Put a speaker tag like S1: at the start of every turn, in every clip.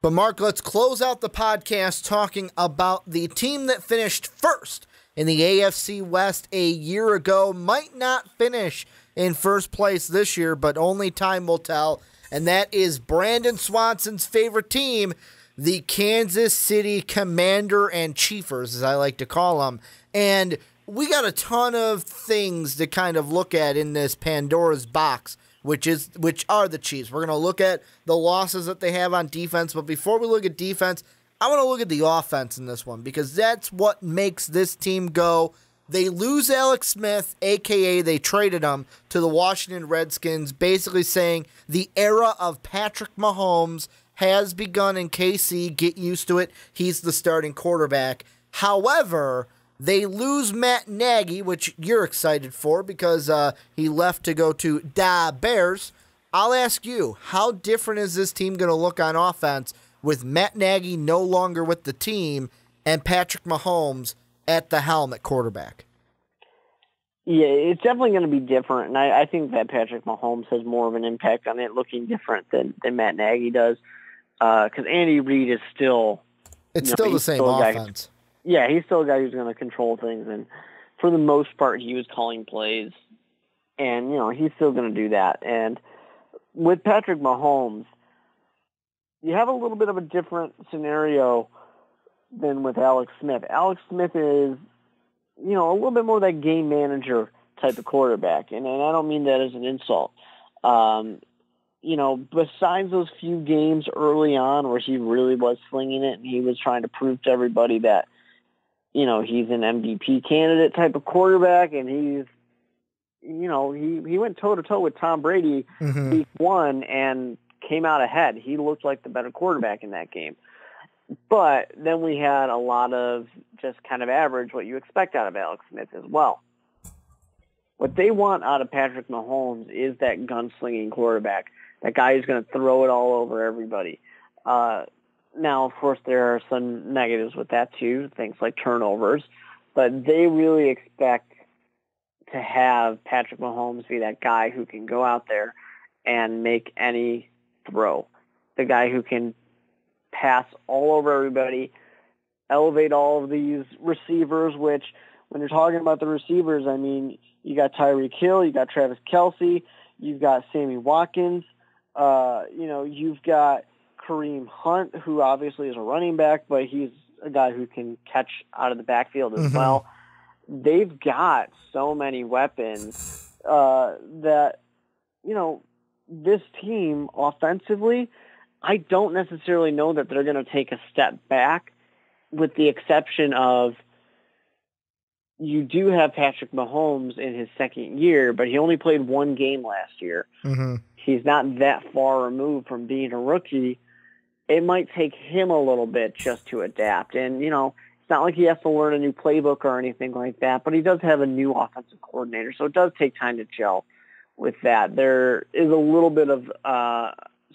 S1: But Mark, let's close out the podcast talking about the team that finished first in the AFC West a year ago. Might not finish in first place this year, but only time will tell. And that is Brandon Swanson's favorite team, the Kansas City Commander and Chiefers, as I like to call them. And we got a ton of things to kind of look at in this Pandora's box, which are the Chiefs. We're going to look at the losses that they have on defense, but before we look at defense, I want to look at the offense in this one, because that's what makes this team go. They lose Alex Smith, a.k.a. they traded him to the Washington Redskins, basically saying the era of Patrick Mahomes has begun in KC. Get used to it. He's the starting quarterback. However, they lose Matt Nagy, which you're excited for because he left to go to the Bears. I'll ask you, how different is this team going to look on offense with Matt Nagy no longer with the team and Patrick Mahomes at the helm at quarterback?
S2: Yeah, it's definitely going to be different, and I think that Patrick Mahomes has more of an impact on it looking different than Matt Nagy does, because Andy Reid is still...
S1: It's still the same offense.
S2: Yeah, he's still a guy who's going to control things, and for the most part, he was calling plays, and, he's still going to do that. And with Patrick Mahomes, you have a little bit of a different scenario than with Alex Smith. Alex Smith is, a little bit more that game manager type of quarterback, and I don't mean that as an insult. Besides those few games early on where he really was slinging it and he was trying to prove to everybody that, he's an MVP candidate type of quarterback, and he's, he went toe-to-toe with Tom Brady week one and came out ahead. He looked like the better quarterback in that game. But then we had a lot of just kind of average, what you expect out of Alex Smith as well. What they want out of Patrick Mahomes is that gunslinging quarterback, that guy who's going to throw it all over everybody. Now, of course, there are some negatives with that too, things like turnovers, but they really expect to have Patrick Mahomes be that guy who can go out there and make any throw, the guy who can pass all over everybody, elevate all of these receivers, which when you're talking about the receivers, I mean, you got Tyreek Hill, you got Travis Kelce, you've got Sammy Watkins, you've got Kareem Hunt, who obviously is a running back, but he's a guy who can catch out of the backfield as well. They've got so many weapons that, this team offensively, I don't necessarily know that they're going to take a step back, with the exception of you do have Patrick Mahomes in his second year, but he only played one game last year. He's not that far removed from being a rookie. It might take him a little bit just to adapt. And, it's not like he has to learn a new playbook or anything like that, but he does have a new offensive coordinator, so it does take time to gel with that. There is a little bit of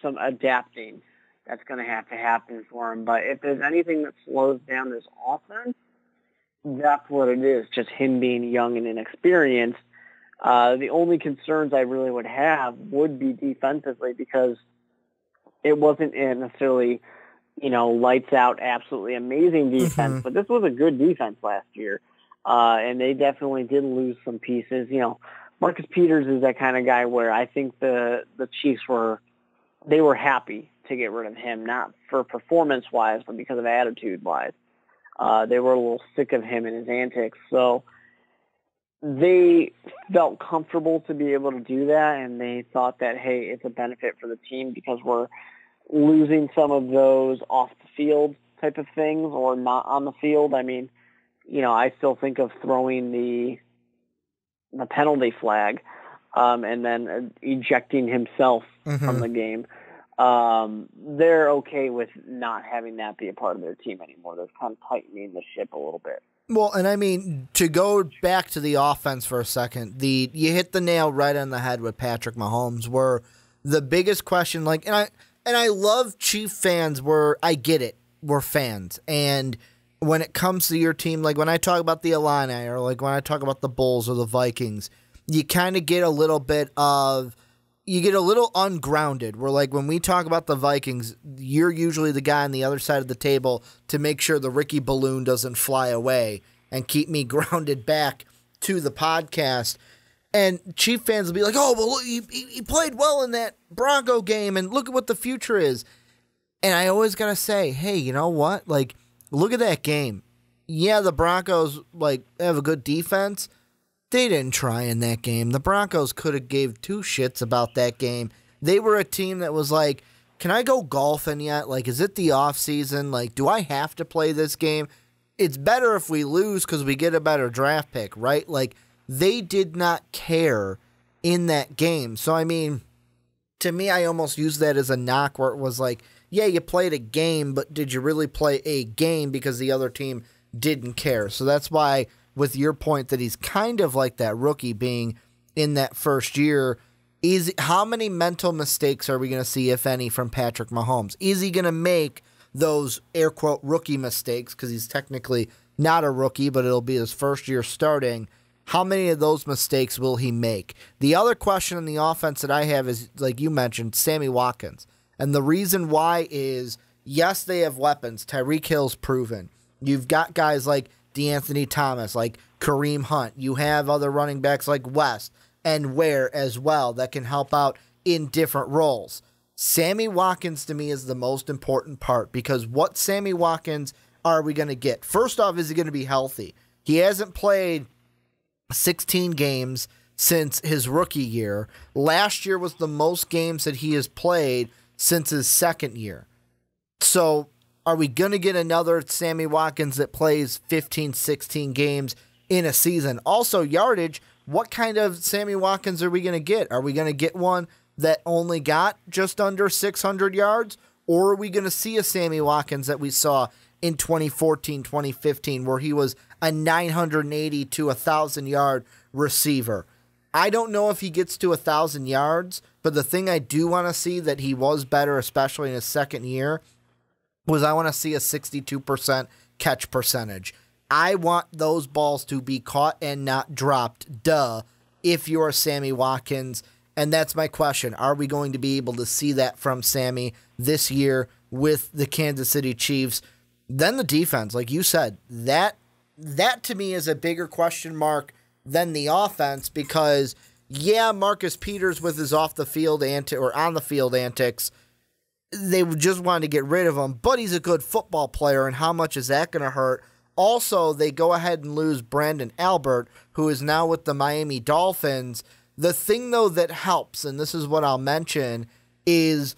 S2: some adapting that's going to have to happen for him. But if there's anything that slows down this offense, that's what it is, just him being young and inexperienced. The only concerns I really would have would be defensively, because it wasn't necessarily, lights out, absolutely amazing defense, but this was a good defense last year. And they definitely did lose some pieces. Marcus Peters is that kind of guy where I think the Chiefs were happy to get rid of him, not for performance-wise, but because of attitude-wise. They were a little sick of him and his antics. So they felt comfortable to be able to do that, and they thought that, hey, it's a benefit for the team because we're losing some of those off-the-field type of things or not on the field. I mean, I still think of throwing the penalty flag and then ejecting himself from the game. They're okay with not having that be a part of their team anymore. They're kind of tightening the ship a little bit.
S1: Well, and I mean, to go back to the offense for a second, you hit the nail right on the head with Patrick Mahomes, where the biggest question, and I love Chief fans where I get it. We're fans. And when it comes to your team, like when I talk about the Illini or like when I talk about the Bulls or the Vikings, you kind of get a little bit of, you get a little ungrounded. Where like when we talk about the Vikings, you're usually the guy on the other side of the table to make sure the Ricky balloon doesn't fly away and keep me grounded back to the podcast. And Chief fans will be like, oh, well, look, he played well in that Bronco game, and look at what the future is. And I always got to say, hey, you know what? Like, look at that game. Yeah, the Broncos, like, have a good defense. They didn't try in that game. The Broncos could have gave two shits about that game. They were a team that was like, can I go golfing yet? Like, is it the off season? Like, do I have to play this game? It's better if we lose because we get a better draft pick, right? Like, they did not care in that game. So, I mean, to me, I almost used that as a knock where it was like, yeah, you played a game, but did you really play a game because the other team didn't care? So that's why, with your point that he's kind of like that rookie being in that first year, how many mental mistakes are we going to see, if any, from Patrick Mahomes? Is he going to make those air quote rookie mistakes, because he's technically not a rookie, but it'll be his first year starting? How many of those mistakes will he make? The other question in the offense that I have is, like you mentioned, Sammy Watkins. And the reason why is, yes, they have weapons. Tyreek Hill's proven. You've got guys like DeAnthony Thomas, like Kareem Hunt. You have other running backs like West and Ware as well that can help out in different roles. Sammy Watkins, to me, is the most important part, because what Sammy Watkins are we going to get? First off, is he going to be healthy? He hasn't played 16 games since his rookie year. Last year was the most games that he has played since his second year. So are we going to get another Sammy Watkins that plays 15, 16 games in a season? Also, yardage, what kind of Sammy Watkins are we going to get? Are we going to get one that only got just under 600 yards? Or are we going to see a Sammy Watkins that we saw in 2014, 2015, where he was a 980 to 1,000-yard receiver? I don't know if he gets to 1,000 yards, but the thing I do want to see that he was better, especially in his second year, was I want to see a 62% catch percentage. I want those balls to be caught and not dropped, if you're Sammy Watkins. And that's my question. Are we going to be able to see that from Sammy this year with the Kansas City Chiefs? Then the defense, like you said, that to me is a bigger question mark than the offense, because yeah, Marcus Peters with his on the field antics, they just wanted to get rid of him, but he's a good football player, and how much is that going to hurt? Also, they go ahead and lose Brandon Albert, who is now with the Miami Dolphins. The thing, though, that helps, and this is what I'll mention, is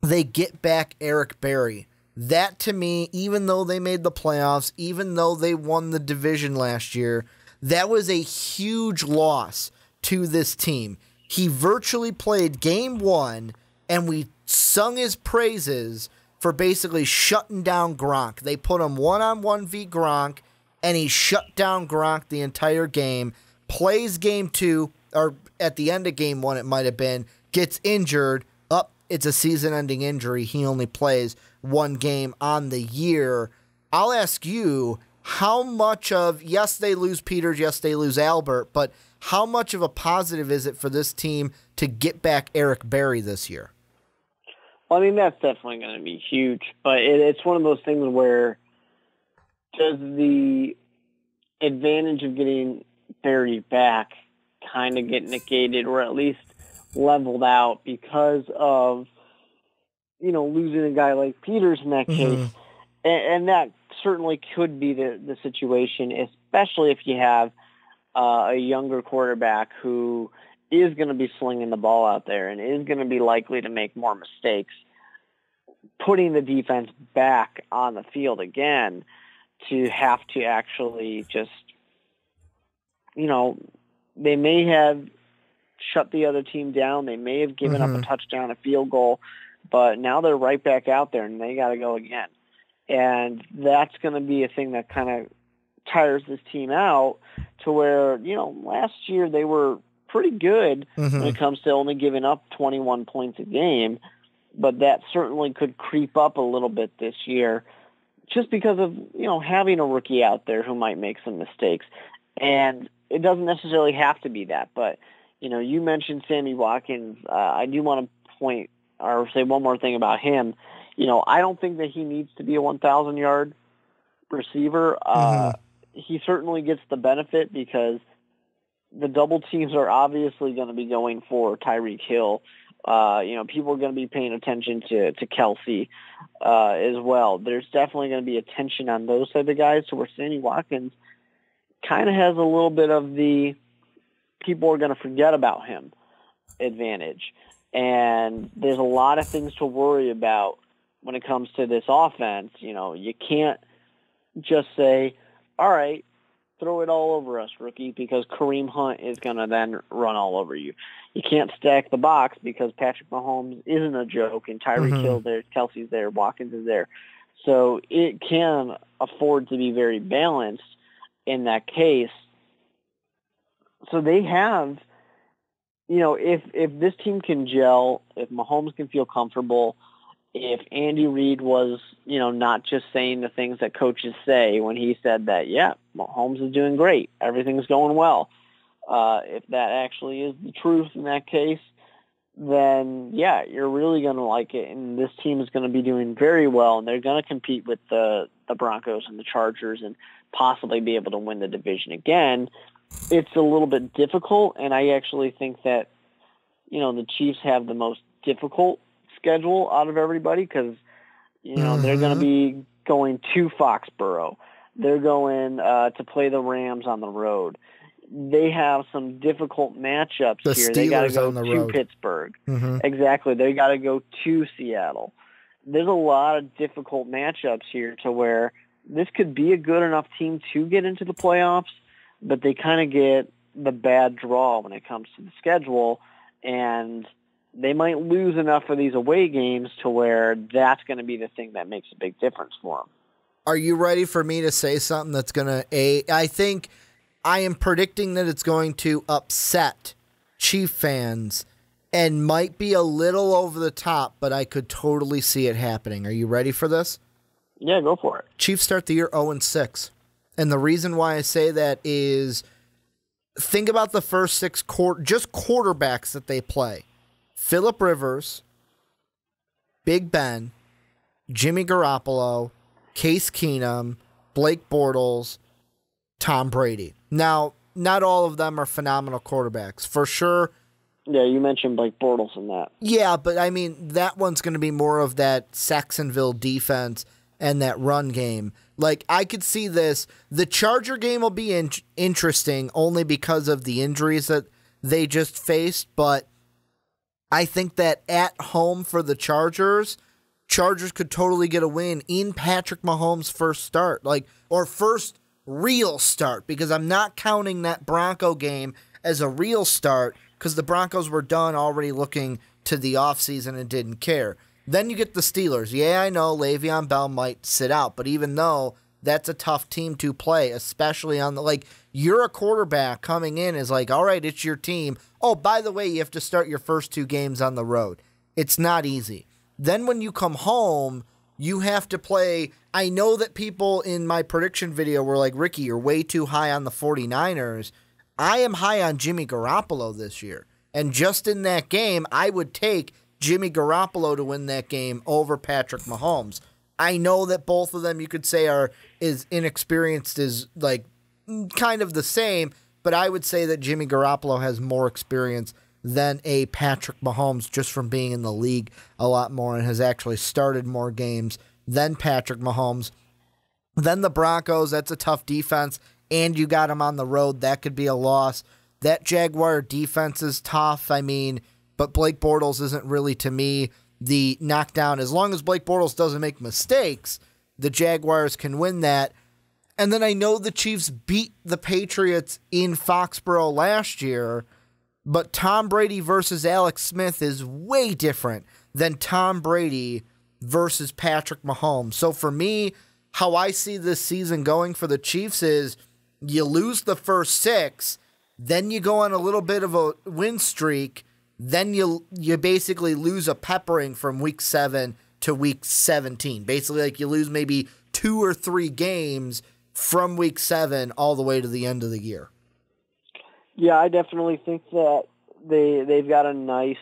S1: they get back Eric Berry. That, to me, even though they made the playoffs, even though they won the division last year, that was a huge loss to this team. He virtually played game one, and we sung his praises for basically shutting down Gronk. They put him one-on-one v Gronk, and he shut down Gronk the entire game. Plays game two, or at the end of game one it might have been, gets injured. It's a season-ending injury. He only plays one game on the year. I'll ask you, how much of, yes, they lose Peters, yes, they lose Albert, but how much of a positive is it for this team to get back Eric Berry this year?
S2: Well, I mean, that's definitely going to be huge, but it's one of those things where does the advantage of getting Berry back kind of get negated, or at least leveled out, because of, losing a guy like Peters in that case? And that certainly could be the situation, especially if you have a younger quarterback who is going to be slinging the ball out there and is going to be likely to make more mistakes. Putting the defense back on the field again to have to actually just, they may have shut the other team down. They may have given up a touchdown, a field goal, but now they're right back out there and they got to go again. And that's going to be a thing that kind of tires this team out, to where, last year they were pretty good when it comes to only giving up 21 points a game, but that certainly could creep up a little bit this year just because of, having a rookie out there who might make some mistakes. And it doesn't necessarily have to be that, but, You mentioned Sammy Watkins. I do want to point or say one more thing about him. I don't think that he needs to be a 1,000-yard receiver. He certainly gets the benefit because the double teams are obviously going to be going for Tyreek Hill. People are going to be paying attention to Kelsey as well. There's definitely going to be attention on those type of guys to where Sammy Watkins kind of has a little bit of the people are going to forget about him advantage. And there's a lot of things to worry about when it comes to this offense. You can't just say, all right, throw it all over us, rookie, because Kareem Hunt is going to then run all over you. You can't stack the box because Patrick Mahomes isn't a joke, and Tyreek Hill there, Kelsey's there, Watkins is there. So it can afford to be very balanced in that case. So they have, if this team can gel, if Mahomes can feel comfortable, if Andy Reid was, not just saying the things that coaches say when he said that, yeah, Mahomes is doing great, everything's going well. If that actually is the truth in that case, then, yeah, you're really going to like it, and this team is going to be doing very well, and they're going to compete with the Broncos and the Chargers and possibly be able to win the division again. It's a little bit difficult, and I actually think that, the Chiefs have the most difficult schedule out of everybody because, they're going to be going to Foxborough. They're going to play the Rams on the road. They have some difficult matchups here. They got to go to Pittsburgh. Exactly. They got to go to Seattle. There's a lot of difficult matchups here to where this could be a good enough team to get into the playoffs, but they kind of get the bad draw when it comes to the schedule, and they might lose enough of these away games to where that's going to be the thing that makes a big difference for them.
S1: Are you ready for me to say something that's going to, I think I am predicting that it's going to upset Chief fans and might be a little over the top, but I could totally see it happening. Are you ready for this?
S2: Yeah, go for it.
S1: Chiefs start the year 0-6. And the reason why I say that is think about the first six just quarterbacks that they play. Phillip Rivers, Big Ben, Jimmy Garoppolo, Case Keenum, Blake Bortles, Tom Brady. Now, not all of them are phenomenal quarterbacks. For sure.
S2: Yeah, you mentioned Blake Bortles in that.
S1: Yeah, but I mean, that one's going to be more of that Saxonville defense and that run game. Like, I could see this. The Charger game will be interesting only because of the injuries that they just faced, but I think that at home for the Chargers could totally get a win in Patrick Mahomes' first start, or first real start, because I'm not counting that Bronco game as a real start because the Broncos were done already looking to the offseason and didn't care. Then you get the Steelers. Yeah, I know Le'Veon Bell might sit out, but even though that's a tough team to play, especially on you're a quarterback coming in is all right, it's your team. Oh, by the way, you have to start your first two games on the road. It's not easy. Then when you come home, you have to play. I know that people in my prediction video were like, Ricky, you're way too high on the 49ers. I am high on Jimmy Garoppolo this year. And just in that game, I would take Jimmy Garoppolo to win that game over Patrick Mahomes. I know that both of them you could say are as inexperienced as kind of the same, but I would say that Jimmy Garoppolo has more experience than a Patrick Mahomes just from being in the league a lot more and has actually started more games than Patrick Mahomes. Then the Broncos, that's a tough defense, and you got them on the road. That could be a loss. That Jaguar defense is tough, but Blake Bortles isn't really, to me, the knockdown. As long as Blake Bortles doesn't make mistakes, the Jaguars can win that. And then I know the Chiefs beat the Patriots in Foxborough last year, but Tom Brady versus Alex Smith is way different than Tom Brady versus Patrick Mahomes. So for me, how I see this season going for the Chiefs is you lose the first six, then you go on a little bit of a win streak, then you basically lose a peppering from week 7 to week 17. Basically, you lose maybe 2 or 3 games from week 7 all the way to the end of the year.
S2: Yeah, I definitely think that they've got a nice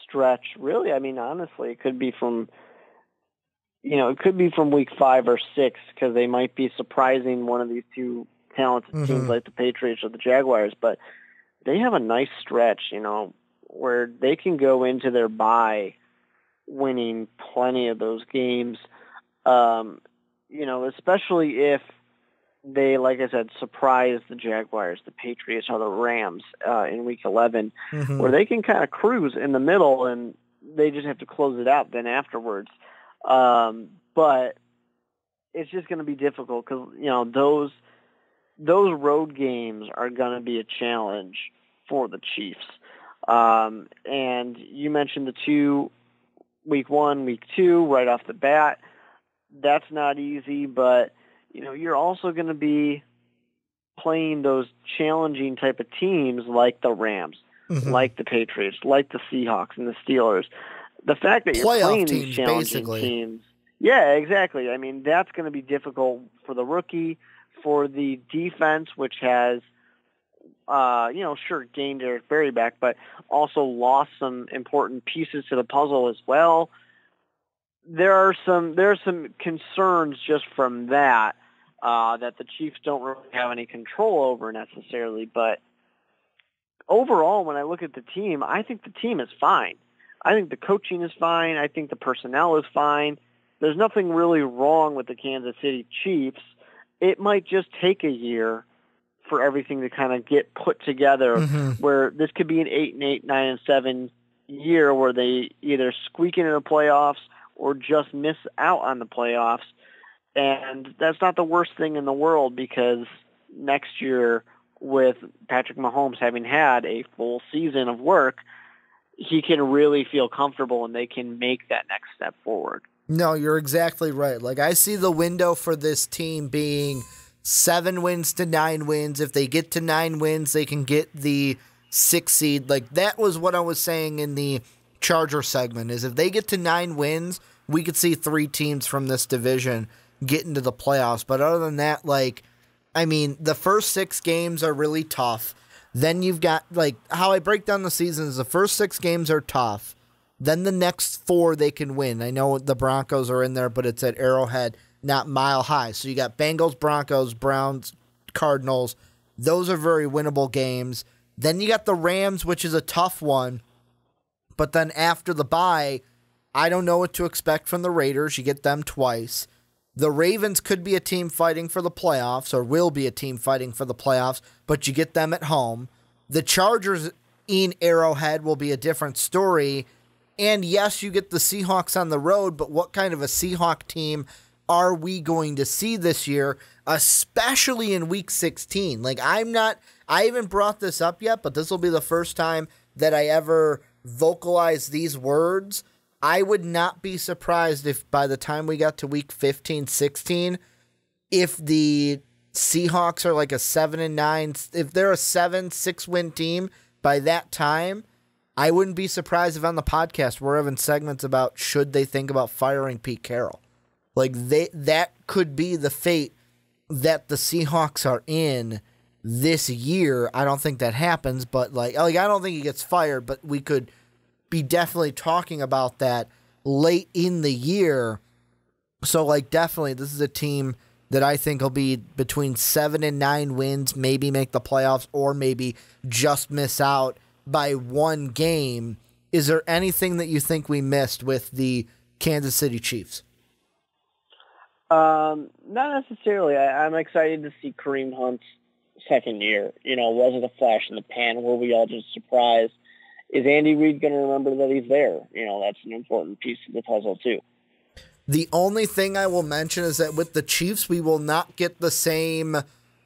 S2: stretch. Really, I mean, honestly, it could be from week 5 or 6, because they might be surprising one of these two talented teams like the Patriots or the Jaguars. But they have a nice stretch, where they can go into their bye winning plenty of those games. Especially if they, like I said, surprise the Jaguars, the Patriots, or the Rams in Week 11, where they can kind of cruise in the middle, and they just have to close it out then afterwards. But it's just going to be difficult because, those road games are going to be a challenge for the Chiefs. And you mentioned the two, Week 1, Week 2, right off the bat. That's not easy, but you're also going to be playing those challenging type of teams like the Rams, like the Patriots, like the Seahawks and the Steelers. The fact that you're playing these challenging teams, yeah, exactly. I mean, that's going to be difficult for the rookie, for the defense, which has, gained Eric Berry back, but also lost some important pieces to the puzzle as well. There are some concerns just from that the Chiefs don't really have any control over necessarily. But overall, when I look at the team, I think the team is fine. I think the coaching is fine. I think the personnel is fine. There's nothing really wrong with the Kansas City Chiefs. It might just take a year for everything to kind of get put together, where this could be an 8-8, 9-7 year where they either squeak into the playoffs or just miss out on the playoffs. And that's not the worst thing in the world, because next year, with Patrick Mahomes having had a full season of work, he can really feel comfortable and they can make that next step forward.
S1: No, you're exactly right. Like, I see the window for this team being 7 wins to 9 wins. If they get to 9 wins, they can get the 6th seed. Like, that was what I was saying in the Charger segment, is if they get to 9 wins, we could see 3 teams from this division get into the playoffs. But other than that, the first 6 games are really tough. Then you've got, how I break down the season is the first 6 games are tough. Then the next 4 they can win. I know the Broncos are in there, but it's at Arrowhead, not Mile High. So you got Bengals, Broncos, Browns, Cardinals. Those are very winnable games. Then you got the Rams, which is a tough one. But then after the bye, I don't know what to expect from the Raiders. You get them twice. The Ravens could be a team fighting for the playoffs, or will be a team fighting for the playoffs, but you get them at home. The Chargers in Arrowhead will be a different story. And yes, you get the Seahawks on the road, but what kind of a Seahawk team are we going to see this year, especially in Week 16? I haven't brought this up yet, but this will be the first time that I ever vocalize these words. I would not be surprised if by the time we got to Week 15, 16, if the Seahawks are like a 7-9, if they're a 7-6 win team by that time, I wouldn't be surprised if on the podcast we're having segments about should they think about firing Pete Carroll. That could be the fate that the Seahawks are in this year. I don't think that happens, but I don't think he gets fired, but we could be definitely talking about that late in the year. So definitely this is a team that I think will be between 7 and 9 wins, maybe make the playoffs, or maybe just miss out by 1 game. Is there anything that you think we missed with the Kansas City Chiefs?
S2: Not necessarily. I'm excited to see Kareem Hunt's second year. Was it a flash in the pan? Were we all just surprised? Is Andy Reid going to remember that he's there? That's an important piece of the puzzle too.
S1: The only thing I will mention is that with the Chiefs, we will not get the same.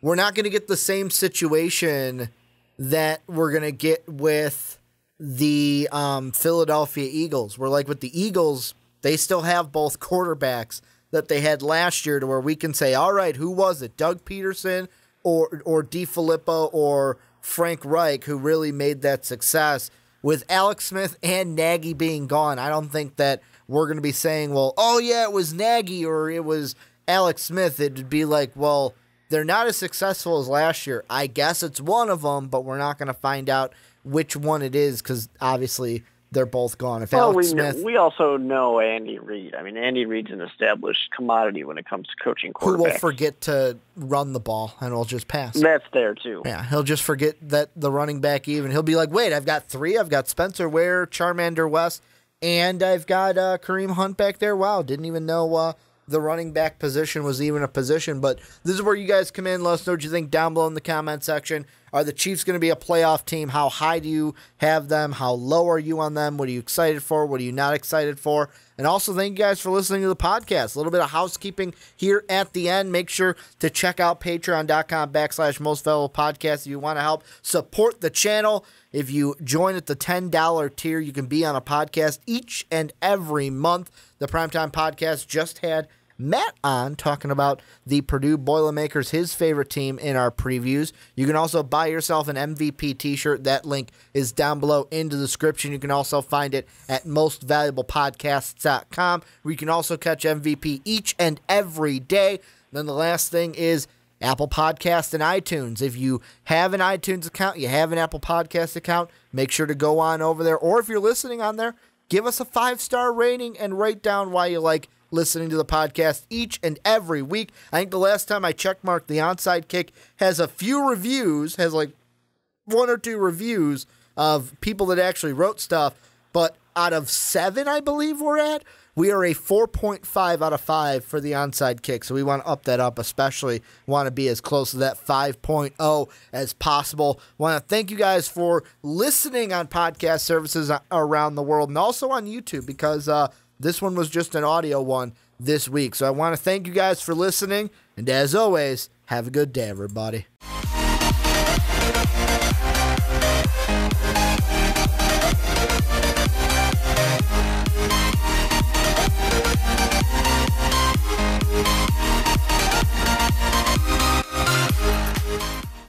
S1: We're not going to get the same situation that we're going to get with the Philadelphia Eagles. We're with the Eagles, they still have both quarterbacks that they had last year, to where we can say, all right, who was it? Doug Peterson or DeFilippo or Frank Reich, who really made that success. With Alex Smith and Nagy being gone, I don't think that we're going to be saying, well, oh yeah, it was Nagy or it was Alex Smith. It'd be they're not as successful as last year. I guess it's one of them, but we're not going to find out which one it is because obviously they're both gone. If Alex Smith,
S2: we also know Andy Reid. I mean, Andy Reid's an established commodity when it comes to coaching quarterbacks.
S1: Who will forget to run the ball and will just pass.
S2: That's there, too.
S1: Yeah, he'll just forget that the running back even. He'll be like, wait, I've got three. I've got Spencer Ware, Charmander West, and I've got Kareem Hunt back there. Wow, didn't even know the running back position was even a position. But this is where you guys come in. Let us know what you think down below in the comment section. Are the Chiefs going to be a playoff team? How high do you have them? How low are you on them? What are you excited for? What are you not excited for? And also, thank you guys for listening to the podcast. A little bit of housekeeping here at the end. Make sure to check out patreon.com/mostvaluablepodcast if you want to help support the channel. If you join at the $10 tier, you can be on a podcast each and every month. The Primetime Podcast just had Matt on talking about the Purdue Boilermakers, his favorite team, in our previews. You can also buy yourself an MVP t-shirt. That link is down below in the description. You can also find it at mostvaluablepodcasts.com, where you can also catch MVP each and every day. Then the last thing is Apple Podcast and iTunes. If you have an iTunes account, you have an Apple Podcast account, make sure to go on over there. Or if you're listening on there, give us a 5-star rating and write down why you like listening to the podcast each and every week. I think the last time I checkmarked, the Onside Kick has a few reviews, has like 1 or 2 reviews of people that actually wrote stuff, but out of 7, I believe we are a 4.5 out of 5 for the Onside Kick, so we want to up that up, especially want to be as close to that 5.0 as possible. Want to thank you guys for listening on podcast services around the world and also on YouTube, because this one was just an audio one this week. So I want to thank you guys for listening, and as always, have a good day, everybody.